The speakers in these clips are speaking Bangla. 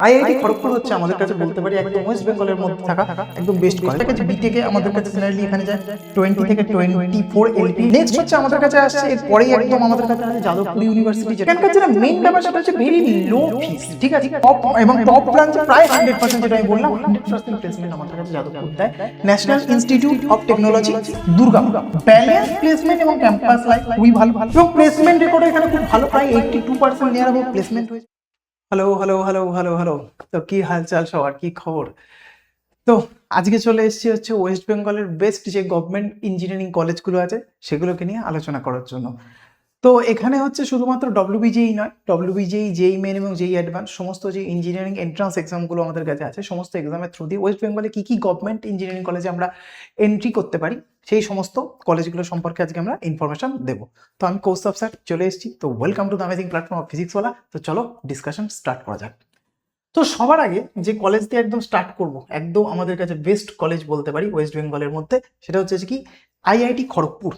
আইআইটি খড়গপুর হচ্ছে আমাদের কাছে বলতে পারি একদম ওয়েস্ট বেঙ্গলের মধ্যে থাকা একদম বেস্ট কলেজ। কাছে বিটেকে আমাদের কাছে জেনারেলি এখানে যায় 20 থেকে 24 এলপি। নেক্সট হচ্ছে আমাদের কাছে আসছে এরপরেই একদম আমাদের কাছে আছে যাদবপুর ইউনিভার্সিটি, যেখানকার যেটা মেইন ব্যাপার সেটা হচ্ছে ভেরি লো ফিস, ঠিক আছে। টপ এবং টপ ব্রাঞ্চ প্রায় 100%, যেটা আমি বললাম 100% প্লেসমেন্ট আমাদের কাছে যাদবপুর দেয়। National institute of technology Durgapur, balance placement এবং ক্যাম্পাস লাইফ খুবই ভালো এবং প্লেসমেন্ট রেকর্ড এখানে খুব ভালো, প্রায় 82% নিয়ার অ্যাবাউট প্লেসমেন্ট হয়েছে। Hello hello hello hello hello, তো কি হালচাল সবার, কি খবর? তো আজকে চলে এসেছি হচ্ছে ওয়েস্ট বেঙ্গলের বেস্ট যে গভর্নমেন্ট ইঞ্জিনিয়ারিং কলেজগুলো আছে সেগুলোকে নিয়ে আলোচনা করার জন্য। তো এখানে হচ্ছে শুধুমাত্র ডব্লিউবিজেই নয়, ডব্লিউবিজেই, জেই মেন এবং জেই অ্যাডভান্স সমস্ত যে ইঞ্জিনিয়ারিং এন্ট্রান্স এক্সামগুলো আমাদের কাছে আছে, সমস্ত এক্সামের থ্রু দিয়ে ওয়েস্ট বেঙ্গলে কী কী গভর্নমেন্ট ইঞ্জিনিয়ারিং কলেজে আমরা এন্ট্রি করতে পারি সেই সমস্ত কলেজগুলো সম্পর্কে আজকে আমরা ইনফরমেশন দেবো। তো আমি কৌস্তব স্যার চলে এসেছি, তো welcome to the amazing platform of Physics Wallah. তো চলো ডিসকাশন স্টার্ট করা যাক। তো সবার আগে যে কলেজ দিয়ে একদম স্টার্ট করব, একদম আমাদের কাছে বেস্ট কলেজ বলতে পারি ওয়েস্ট বেঙ্গলের মধ্যে, সেটা হচ্ছে কি আইআইটি খড়গপুর।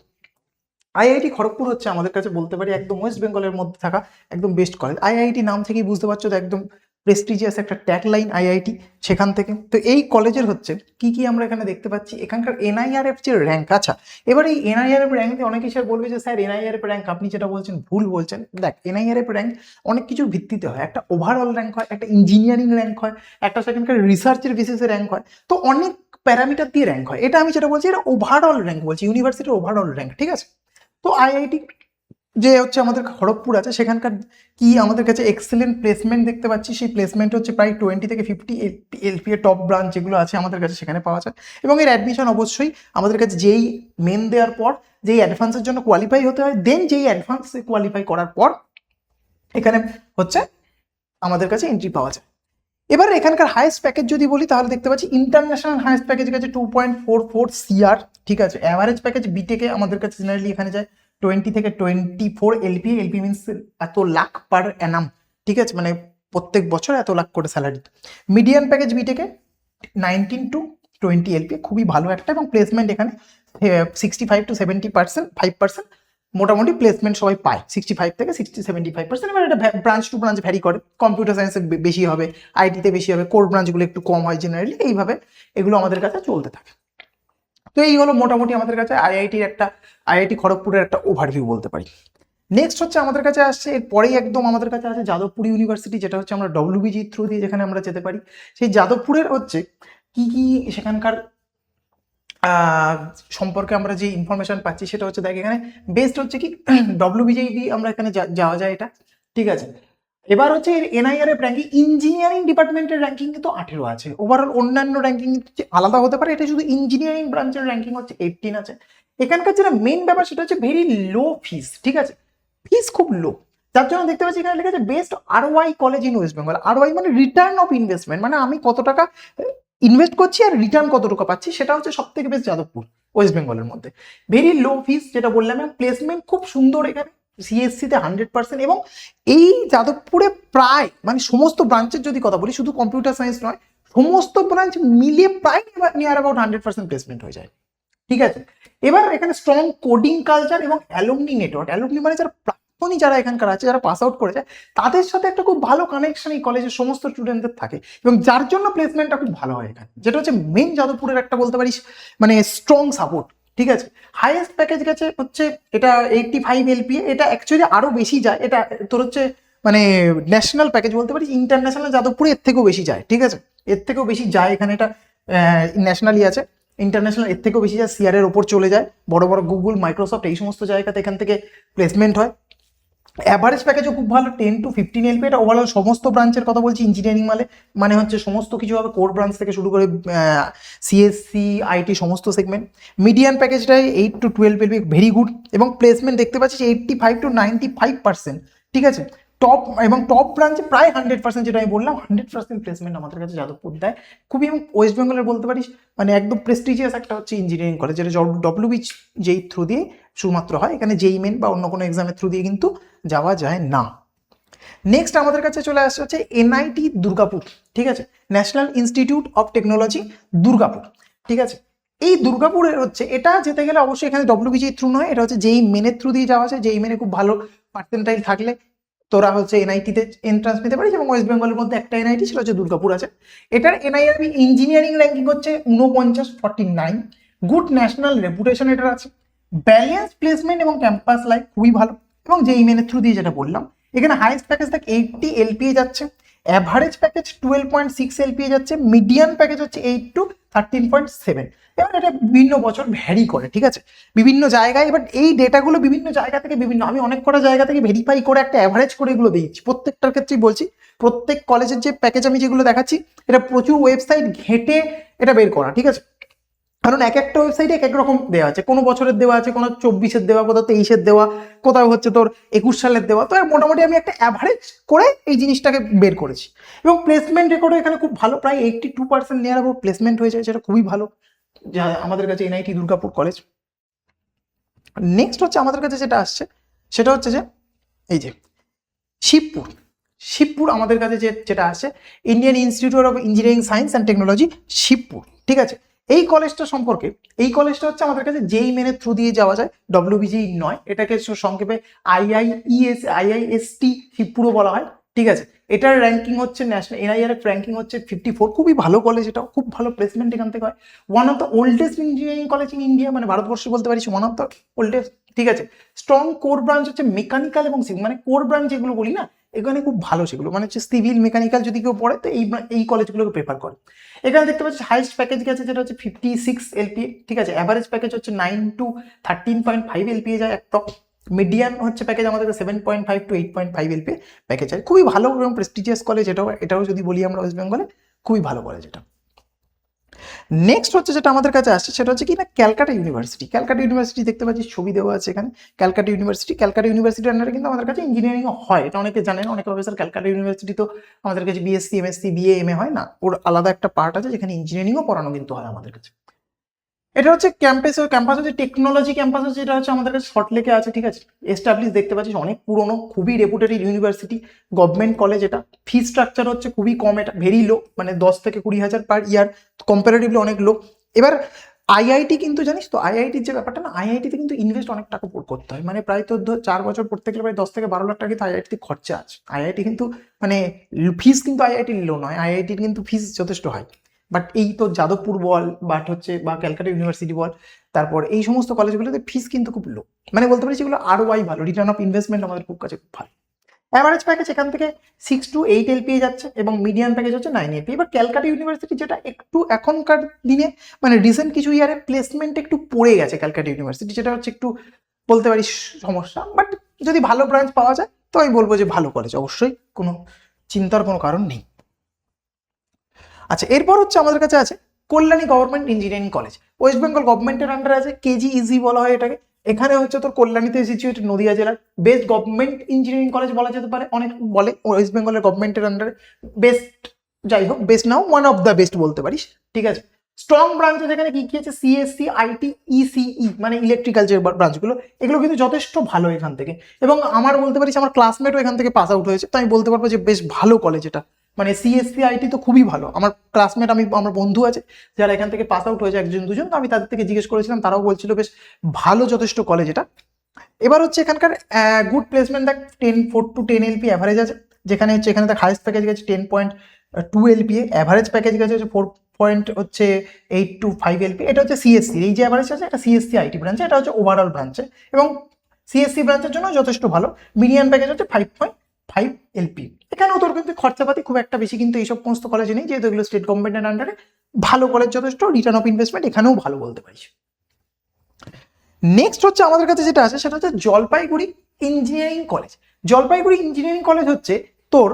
আইআইটি খড়গপুর হচ্ছে আমাদের কাছে বলতে পারি একদম ওয়েস্ট বেঙ্গলের মধ্যে থাকা একদম বেস্ট কলেজ। আইআইটি নাম থেকেই বুঝতে পারছো, তো একদম প্রেস্টিজিয়াস একটা ট্যাগলাইন আইআইটি সেখান থেকে। তো এই কলেজের হচ্ছে কি কি আমরা এখানে দেখতে পাচ্ছি, এখানকার এনআইআরএফ যে র্যাঙ্ক, আচ্ছা এবার এই এনআইআরএফ র্যাঙ্কে অনেকে স্যার বলবে যে স্যার এনআইআরএফ র্যাঙ্ক আপনি যেটা বলছেন ভুল বলছেন। দেখ, এনআইআরএফ র্যাঙ্ক অনেক কিছুর ভিত্তিতে হয়, একটা ওভারঅল র্যাঙ্ক হয়, একটা ইঞ্জিনিয়ারিং র্যাঙ্ক হয়, একটা সেখানকার রিসার্চের বেসিসে র্যাঙ্ক হয়, তো অনেক প্যারামিটার দিয়ে র্যাঙ্ক হয়। এটা আমি যেটা বলছি এটা ওভারঅল র্যাঙ্ক বলছি, ইউনিভার্সিটির ওভারঅল র্যাঙ্ক, ঠিক আছে। তো আইআইটি যে হচ্ছে আমাদের খড়গপুর আছে সেখানকার কি আমাদের কাছে এক্সেলেন্ট প্লেসমেন্ট দেখতে পাচ্ছি, সেই প্লেসমেন্ট হচ্ছে প্রায় 20 থেকে 50 এলপি এর টপ ব্রাঞ্চ যেগুলো আছে আমাদের কাছে সেখানে পাওয়া যায়। এবং এর অ্যাডমিশন অবশ্যই আমাদের কাছে যেই মেন দেওয়ার পর যেই অ্যাডভান্সের জন্য কোয়ালিফাই হতে হয়, দেন যেই অ্যাডভান্স কোয়ালিফাই করার পর এখানে হচ্ছে আমাদের কাছে এন্ট্রি পাওয়া যায়। এবার এখানকার হাইয়েস্ট প্যাকেজ যদি বলি তাহলে দেখতে পাচ্ছি ইন্টারন্যাশনাল হাইয়েস্ট প্যাকেজ কাছে 2.44 CR, ঠিক আছে। অ্যাভারেজ প্যাকেজ বিটেকে আমাদের কাছে জেনারেলি এখানে যায় 20 থেকে 24 এলপি। এলপি মিনস এত লাখ পার অ্যানাম, ঠিক আছে, মানে প্রত্যেক বছর এত লাখ করে স্যালারি। মিডিয়ান প্যাকেজ বিটেকে 19 to 20 এলপি, খুবই ভালো একটা, এবং প্লেসমেন্ট এখানে 65 to 70%, 5% মোটামুটি প্লেসমেন্ট সবাই পায়, 65 থেকে 60-75%। এবার এটা ব্রাঞ্চ টু ব্রাঞ্চ ভ্যারি করে, কম্পিউটার সায়েন্সে বেশি হবে, আইটিতে বেশি হবে, কোর ব্রাঞ্চগুলো একটু কম হয় জেনারেলি, এইভাবে এগুলো আমাদের কাছে চলতে থাকে। তো এই হলো মোটামুটি আমাদের কাছে আইআইটি খড়গপুরের একটা ওভারভিউ বলতে পারি। নেক্সট হচ্ছে আমাদের কাছে আসছে এরপরেই একদম আমাদের কাছে আছে যাদবপুর ইউনিভার্সিটি, যেটা হচ্ছে আমরা ডব্লিউবিজি থ্রু দিয়ে যেখানে আমরা যেতে পারি। সেই যাদবপুরের হচ্ছে কি কি সেখানকার সম্পর্কে আমরা যে ইনফরমেশন পাচ্ছি সেটা হচ্ছে, দেখ এখানে বেস্ট হচ্ছে কি ডব্লিউবিজেই দিয়ে আমরা এখানে যাওয়া যায়, এটা ঠিক আছে। এবার হচ্ছে এনআইআরএফ র্যাঙ্কিং, ইঞ্জিনিয়ারিং ডিপার্টমেন্টের র্যাঙ্কিং কিন্তু 18 আছে, ওভারঅল অন্যান্য র্যাঙ্কিং আলাদা হতে পারে, এটা শুধু ইঞ্জিনিয়ারিং ব্রাঞ্চের র্যাঙ্কিং হচ্ছে 18 আছে। এখানকার যেটা মেইন ব্যাপার সেটা হচ্ছে ভেরি লো ফিস, ঠিক আছে, ফিস খুব লো, যার জন্য দেখতে পাচ্ছি এখানে লেখা আছে best আরওয়াই college in West Bengal. আরওয়াই মানে রিটার্ন অফ ইনভেস্টমেন্ট, মানে আমি কত টাকা ইনভেস্ট করছি আর রিটার্ন কত টাকা পাচ্ছি, সেটা হচ্ছে সব থেকে বেস্ট যাদবপুর ওয়েস্ট বেঙ্গলের মধ্যে। ভেরি লো ফিস যেটা বললাম, প্লেসমেন্ট খুব সুন্দর এখানে, সিএসসিতে 100%, এবং এই যাদবপুরে প্রায় মানে সমস্ত ব্রাঞ্চের যদি কথা বলি, শুধু কম্পিউটার সায়েন্স নয়, সমস্ত ব্রাঞ্চ মিলিয়ে প্রায় নিয়ার অ্যাবাউট 100% প্লেসমেন্ট হয়ে যায়, ঠিক আছে। এবার এখানে স্ট্রং কোডিং কালচার এবং অ্যালুমনি নেটওয়ার্ক, অ্যালুমনি মানে যারা প্রাক্তনী যারা এখানকার আছে, যারা পাস আউট করেছে, তাদের সাথে একটা খুব ভালো কানেকশন এই কলেজের সমস্ত স্টুডেন্টদের থাকে, এবং যার জন্য প্লেসমেন্টটা খুব ভালো হয় এখানে, যেটা হচ্ছে মেন যাদবপুরের একটা বলতে পারিস মানে স্ট্রং সাপোর্ট, ঠিক আছে। হাইয়েস্ট প্যাকেজ গেছে হচ্ছে এটা 85 এলপি, এটা অ্যাকচুয়ালি আরো বেশি যায়, এটা তোর হচ্ছে মানে ন্যাশনাল প্যাকেজ বলতে পারিস, ইন্টারন্যাশনাল যাদবপুরে এর থেকেও বেশি যায়, ঠিক আছে, এর থেকেও বেশি যায় এখানে, এটা ন্যাশনালি আছে, ইন্টারন্যাশনাল এর থেকেও বেশি যায়, সিআর এর ওপর চলে যায়, বড় বড় গুগল, মাইক্রোসফট এই সমস্ত জায়গাতে এখান থেকে প্লেসমেন্ট হয়। অ্যাভারেজ প্যাকেজও খুব ভালো, 10 to 15 এলপি, এটা ওভারঅল সমস্ত ব্রাঞ্চের কথা বলছি, ইঞ্জিনিয়ারিং মানে হচ্ছে সমস্ত কিছু হবে, কোর ব্রাঞ্চ থেকে শুরু করে সিএসসি, আইটি সমস্ত সেগমেন্ট। মিডিয়ান প্যাকেজটাই 8 to 12 এলপি, ভেরি গুড, এবং প্লেসমেন্ট দেখতে পাচ্ছি 85 to 95%, ঠিক আছে। টপ এবং টপ ব্রাঞ্চে প্রায় 100%, যেটা আমি বললাম 100% প্লেসমেন্ট আমাদের কাছে যাদবপুর দেয় খুবই, এবং ওয়েস্ট বেঙ্গলের বলতে পারিস মানে একদম প্রেস্টিজিয়াস একটা হচ্ছে ইঞ্জিনিয়ারিং কলেজ, যেটা ডব্লিউবিচ যেই থ্রু দিয়ে শুধুমাত্র হয়, এখানে জেই মেন বা অন্য কোনো এক্সামের থ্রু দিয়ে কিন্তু যাওয়া যায় না। নেক্সট আমাদের কাছে চলে আসছে হচ্ছে এনআইটি দুর্গাপুর, ঠিক আছে, national institute of technology Durgapur, ঠিক আছে। এই দুর্গাপুরের হচ্ছে এটা যেতে গেলে অবশ্যই এখানে ডব্লিউবিজি থ্রু নয়, এটা হচ্ছে যেই মেনের থ্রু দিয়ে যাওয়া যায়, যেই মেনে খুব ভালো পার্সেন্টাইল থাকলে তোরা হচ্ছে এনআইটিতে এন্ট্রান্স নিতে পারিস, এবং ওয়েস্ট বেঙ্গলের মধ্যে একটা এনআইটি ছিল হচ্ছে দুর্গাপুর আছে। এটার এনআইআরবি ইঞ্জিনিয়ারিং র্যাঙ্কিং হচ্ছে 49 গুড ন্যাশনাল রেপুটেশন এটার আছে, ব্যালেন্স প্লেসমেন্ট এবং ক্যাম্পাস লাইফ খুবই ভালো, এবং যেই মেনের থ্রু দিয়ে যেটা বললাম এখানে হাইয়েস্ট প্যাকেজ দেখ 80 এলপিএ যাচ্ছে, অ্যাভারেজ প্যাকেজ 12.6 এলপিএ যাচ্ছে, মিডিয়ান প্যাকেজ হচ্ছে 8 to 13.7। এবার এটা বিভিন্ন বছর ভ্যারি করে, ঠিক আছে, বিভিন্ন জায়গায়। এবার এই ডেটাগুলো বিভিন্ন জায়গা থেকে বিভিন্ন, আমি অনেক কটা জায়গা থেকে ভেরিফাই করে একটা অ্যাভারেজ করে এগুলো দিয়েছি প্রত্যেকটার ক্ষেত্রেই বলছি। প্রত্যেক কলেজের যে প্যাকেজ আমি যেগুলো দেখাচ্ছি এটা প্রচুর ওয়েবসাইট ঘেঁটে এটা বের করা, ঠিক আছে, কারণ এক একটা ওয়েবসাইটে এক এক রকম দেওয়া আছে, কোনো বছরের দেওয়া আছে, কোনো 24-এর দেওয়া, কোথাও 23-এর দেওয়া, কোথাও হচ্ছে তোর 21 সালের দেওয়া। তো মোটামুটি আমি একটা অ্যাভারেজ করে এই জিনিসটাকে বের করেছি। এবং প্লেসমেন্ট রেকর্ডও এখানে খুব ভালো, প্রায় 82% নিয়ার অ্যাবাউট প্লেসমেন্ট হয়ে যায়, সেটা খুবই ভালো যা আমাদের কাছে এনআইটি দুর্গাপুর কলেজ। নেক্সট হচ্ছে আমাদের কাছে যেটা আসছে সেটা হচ্ছে যে এই যে শিবপুর। শিবপুর আমাদের কাছে যেটা আসছে Indian institute of engineering science and technology Shibpur, ঠিক আছে। এই কলেজটা সম্পর্কে, এই কলেজটা হচ্ছে আমাদের কাছে যেই মেনের থ্রু দিয়ে যাওয়া যায়, ডব্লিউবিজি নয়, এটাকে সংক্ষেপে আইআইএসটি শিবপুরও বলা হয়, ঠিক আছে। এটার র্যাঙ্কিং হচ্ছে ন্যাশনাল এনআইআরএফ র্যাঙ্কিং হচ্ছে 54, খুবই ভালো কলেজ, এটাও খুব ভালো প্লেসমেন্ট এখান থেকে হয়। One of the oldest engineering college in India, মানে ভারতবর্ষে বলতে পারিস ওয়ান অফ দ্য ওল্ডেস্ট, ঠিক আছে। স্ট্রং কোর ব্রাঞ্চ হচ্ছে মেকানিক্যাল এবং সিভিল, মানে কোর ব্রাঞ্চ যেগুলো বলি না এখানে খুব ভালো, সেগুলো মানে হচ্ছে সিভিল মেকানিক্যাল যদি কেউ পড়ে তো এই কলেজগুলোকে প্রেফার করে। এখানে দেখতে পাচ্ছি হাইস্ট প্যাকেজ গেছে যেটা হচ্ছে 56 এলপিএ, ঠিক আছে। অ্যাভারেজ প্যাকেজ হচ্ছে 9 to 13.5 এলপিএ যায় একদম। মিডিয়ান হচ্ছে প্যাকেজ আমাদের 7.5 to 8.5 এলপিএ প্যাকেজ আছে, খুবই ভালো এবং প্রেস্টিজিয়াস কলেজ। এটাও যদি বলি আমরা ওয়েস্ট বেঙ্গলে খুবই ভালো কলেজ এটা। নেক্সট হচ্ছে যেটা আমাদের কাছে আসছে সেটা হচ্ছে কি না ক্যালকাটা ইউনিভার্সিটি। ক্যালকাটা ইউনিভার্সিটি দেখতে পাচ্ছি ছবি দেওয়া আছে এখানে, ক্যালকাটা ইউনিভার্সিটি। ক্যালকাটা ইউনিভার্সিটির আন্ডারে কিন্তু আমাদের কাছে ইঞ্জিনিয়ারিং হয়, এটা অনেকে জানেন, অনেকে ভাবে স্যার ক্যালকাটা ইউনিভার্সিটি তো আমাদের কাছে বিএসসি এমএসসি বিএ এমএ হয় না, ওর আলাদা একটা পার্ট আছে যেখানে ইঞ্জিনিয়ারিংও পড়ানো কিন্তু হয় আমাদের কাছে। এটা হচ্ছে ক্যাম্পাস হচ্ছে টেকনোলজি ক্যাম্পাস হচ্ছে, এটা হচ্ছে আমাদের কাছে সল্টলেকে আছে, ঠিক আছে। এস্টাবলিশ দেখতে পাচ্ছিস অনেক পুরনো, খুবই রেপুটেড ইউনিভার্সিটি, গভর্নমেন্ট কলেজ। এটা ফি স্ট্রাকচার হচ্ছে খুবই কম, এটা ভেরি লো, মানে 10 থেকে 20,000 পার ইয়ার, কম্পারেটিভলি অনেক লো। এবার আইআইটি কিন্তু জানিস তো আইআইটির যে ব্যাপারটা না, আইআইটিতে কিন্তু ইনভেস্ট অনেক টাকা করতে হয়, মানে প্রায় তো 4 বছর পড়তে গেলে প্রায় 10 থেকে 12 লাখ টাকা কিন্তু আইআইটিতে খরচা আছে। আইআইটি কিন্তু মানে ফিস কিন্তু আইআইটির লো নয়, আইআইটির কিন্তু ফিস যথেষ্ট হয়। বাট এই তো যাদবপুর বল, বাট হচ্ছে বা ক্যালকাটা ইউনিভার্সিটি বল, তারপর এই সমস্ত কলেজগুলোতে ফিস কিন্তু খুব লো, মানে বলতে পারি সেগুলো আরওআই ভালো, রিটার্ন অফ ইনভেস্টমেন্ট আমাদের খুব কাছে খুব ভালো। অ্যাভারেজ প্যাকেজ এখান থেকে 6 to 8 এলপিএ যাচ্ছে এবং মিডিয়াম প্যাকেজ হচ্ছে 9 এলপিএ। এবার ক্যালকাটা ইউনিভার্সিটি যেটা একটু এখনকার দিনে মানে রিসেন্ট কিছু ইয়ারে প্লেসমেন্ট একটু পড়ে গেছে ক্যালকাটা ইউনিভার্সিটি, যেটা হচ্ছে একটু বলতে পারি সমস্যা। বাট যদি ভালো ব্রাঞ্চ পাওয়া যায় তো আমি বলবো যে ভালো কলেজ, অবশ্যই কোনো চিন্তার কোনো কারণ নেই। আচ্ছা, এরপর হচ্ছে আমাদের কাছে আছে Kalyani government engineering college, West Bengal গভর্নমেন্টের আন্ডারে আছে, কেজিইজি বলা হয় এটাকে। এখানে হচ্ছে তোর কল্যাণীতে সিচুয়েটেড, নদিয়া জেলার বেস্ট গভর্নমেন্ট ইঞ্জিনিয়ারিং কলেজ বলা যেতে পারে, অনেক বলে ওয়েস্ট বেঙ্গলের গভর্নমেন্টের আন্ডারে বেস্ট, যাই হোক best now, one of the best বলতে পারিস, ঠিক আছে। স্ট্রং ব্রাঞ্চ এখানে কি কি আছে, সিএসসি, আইটি, ইসিই মানে ইলেকট্রিক্যাল যে ব্রাঞ্চগুলো, এগুলো কিন্তু যথেষ্ট ভালো এখান থেকে। এবং আমার বলতে পারিস আমার ক্লাসমেটও এখান থেকে পাস আউট হয়েছে, তো আমি বলতে পারবো যে বেশ ভালো কলেজ এটা, মানে সিএসসি আইটি তো খুবই ভালো। আমার ক্লাসমেট, আমার বন্ধু আছে যারা এখান থেকে পাস আউট হয়েছে, একজন দুজন, তো আমি তাদের থেকে জিজ্ঞেস করেছিলাম, তারাও বলছিল বেশ ভালো যথেষ্ট কলেজ এটা। এবার হচ্ছে এখানকার গুড প্লেসমেন্ট দেখ 4 to 10 এলপি অ্যাভারেজ আছে, যেখানে হচ্ছে এখানে তার হাইস্ট প্যাকেজ গেছে 10.2 এলপিএ, অ্যাভারেজ প্যাকেজ গেছে হচ্ছে 4.8 to 5 এলপি। এটা হচ্ছে সিএসসি, এই যে অ্যাভারেজ আছে এটা সিএসসি আইটি ব্রাঞ্চে, এটা হচ্ছে ওভারঅল ব্রাঞ্চে, এবং সিএসসি ব্রাঞ্চের জন্য যথেষ্ট ভালো। মিডিয়ান প্যাকেজ হচ্ছে 5.5 এলপি। এখানেও তোর কিন্তু খরচাপাতি খুব একটা বেশি কিন্তু এইসব সমস্ত কলেজে নেই, যেহেতু এগুলো স্টেট গভর্নমেন্টের আন্ডারে, ভালো কলেজ যথেষ্ট, রিটার্ন অফ ইনভেস্টমেন্ট এখানেও ভালো বলতে পারিস। নেক্সট হচ্ছে আমাদের কাছে যেটা আছে সেটা হচ্ছে Jalpaiguri engineering college. Jalpaiguri engineering college হচ্ছে তোর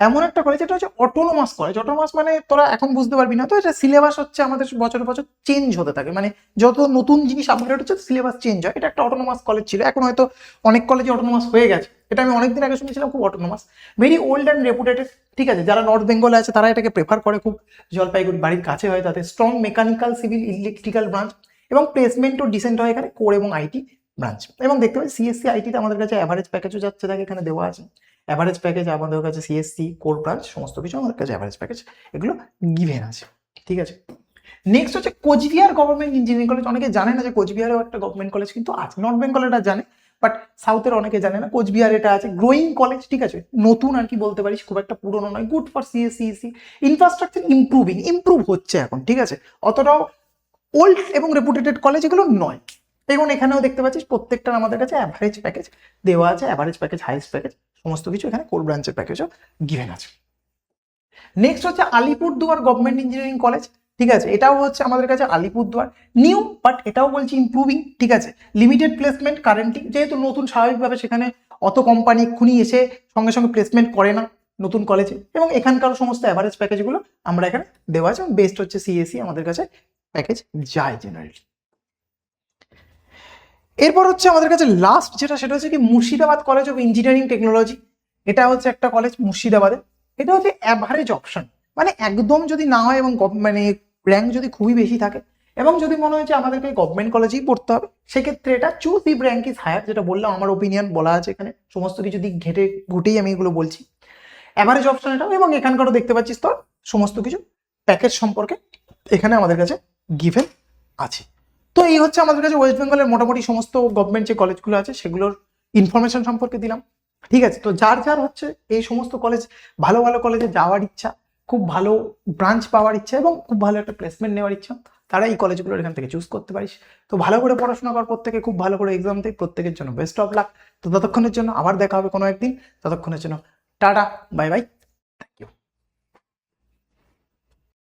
এমন একটা কলেজ, এটা হচ্ছে অটোনোমাস কলেজ। অটোনোমাস মানে তোরা এখন বুঝতে পারবি না, তো এটা সিলেবাস হচ্ছে আমাদের বছর বছর চেঞ্জ হতে থাকে, মানে যত নতুন জিনিস আপগ্রেড হচ্ছে সিলেবাস চেঞ্জ হয়। এটা একটা অটোনোমাস কলেজ ছিল, এখন হয়তো অনেক কলেজে অটোনোমাস হয়ে গেছে, এটা আমি অনেকদিন আগে শুনেছিলাম খুব autonomous, very old and reputed, ঠিক আছে। যারা নর্থ বেঙ্গলে আছে তারা এটাকে প্রেফার করে খুব, জলপাইগুড়ি বাড়ির কাছে হয়, তাদের strong mechanical, civil, electrical branch, এবং প্লেসমেন্টও ডিসেন্ট হয় এখানে, কোর এবং আইটি ব্রাঞ্চ। এবং দেখতে পাচ্ছি সিএসসি আইটিতে আমাদের কাছে অ্যাভারেজ প্যাকেজও যাচ্ছে, তাকে এখানে দেওয়া আছে অ্যাভারেজ প্যাকেজ আমাদের কাছে, সিএসসি কোর ব্রাঞ্চ সমস্ত কিছু আমাদের কাছে অ্যাভারেজ প্যাকেজ এগুলো গিভেন আছে, ঠিক আছে। নেক্সট হচ্ছে কোচবিহার গভর্নমেন্ট ইঞ্জিনিয়ারিং কলেজ। অনেকে জানে না যে কোচবিহারেও একটা গভর্নমেন্ট কলেজ কিন্তু আছে, নর্থ বেঙ্গলের জানে, বাট সাউথের অনেকে জানে না, কোচবিহার এটা আছে, গ্রোয়িং কলেজ, ঠিক আছে, নতুন আর কি বলতে পারিস, খুব একটা পুরনো নয়, good for CSC. Infrastructure improve হচ্ছে এখন, ঠিক আছে, অতটাও ওল্ড এবং রেপুটেটেড কলেজ এগুলো নয়। এবং এখানেও দেখতে পাচ্ছিস প্রত্যেকটার আমাদের কাছে অ্যাভারেজ প্যাকেজ দেওয়া আছে, অ্যাভারেজ প্যাকেজ, হাইস্ট প্যাকেজ, সমস্ত কিছু এখানে কোর ব্রাঞ্চের প্যাকেজও গিভেন আছে। নেক্সট হচ্ছে আলিপুরদুয়ার গভর্নমেন্ট ইঞ্জিনিয়ারিং কলেজ, ঠিক আছে, এটাও হচ্ছে আমাদের কাছে আলিপুরদুয়ার, নিউ, বাট এটাও বলছি ইমপ্রুভিং, ঠিক আছে, লিমিটেড প্লেসমেন্ট কারেন্টলি, যেহেতু নতুন স্বাভাবিকভাবে সেখানে অত কোম্পানি এক্ষুনি এসে সঙ্গে সঙ্গে প্লেসমেন্ট করে না নতুন কলেজে, এবং এখানকার সমস্ত অ্যাভারেজ প্যাকেজগুলো আমরা এখানে দেওয়া আছে, বেস্ট হচ্ছে সিএসসি আমাদের কাছে প্যাকেজ যায় জেনারেলি। এরপর হচ্ছে আমাদের কাছে লাস্ট যেটা, সেটা হচ্ছে কি Murshidabad college of engineering technology. এটা হচ্ছে একটা কলেজ মুর্শিদাবাদে, এটা হচ্ছে অ্যাভারেজ অপশন, মানে একদম যদি না হয় এবং মানে র্যাঙ্ক যদি খুবই বেশি থাকে এবং যদি মনে হয় যে আমাদেরকে গভর্নমেন্ট কলেজেই পড়তে হবে, সেক্ষেত্রে এটা choose if rank is higher, যেটা বললাম আমার ওপিনিয়ন বলা আছে এখানে, সমস্ত কিছু দিক ঘুটেই আমি এগুলো বলছি। অ্যাভারেজ অপশন এটাও, এবং এখানকারও দেখতে পাচ্ছিস তোর সমস্ত কিছু প্যাকেজ সম্পর্কে এখানে আমাদের কাছে গিভেন আছে। তো এই হচ্ছে আমাদের কাছে ওয়েস্ট বেঙ্গলের মোটামুটি সমস্ত গভর্নমেন্ট যে কলেজগুলো আছে সেগুলোর ইনফরমেশন সম্পর্কে দিলাম, ঠিক আছে। তো যার যার হচ্ছে এই সমস্ত কলেজ, ভালো ভালো কলেজে যাওয়ার ইচ্ছা, খুব ভালো ব্রাঞ্চ পাওয়ার ইচ্ছা এবং খুব ভালো একটা প্লেসমেন্ট নেওয়ার ইচ্ছা, তারা এই কলেজগুলোর এখান থেকে চুজ করতে পারিস। তো ভালো করে পড়াশোনা কর, প্রত্যেকে খুব ভালো করে এক্সাম দেয়, প্রত্যেকের জন্য বেস্ট অফ লাক। তো ততক্ষণের জন্য আবার দেখা হবে কোনো একদিন, ততক্ষণের জন্য টাটা, বাই বাই।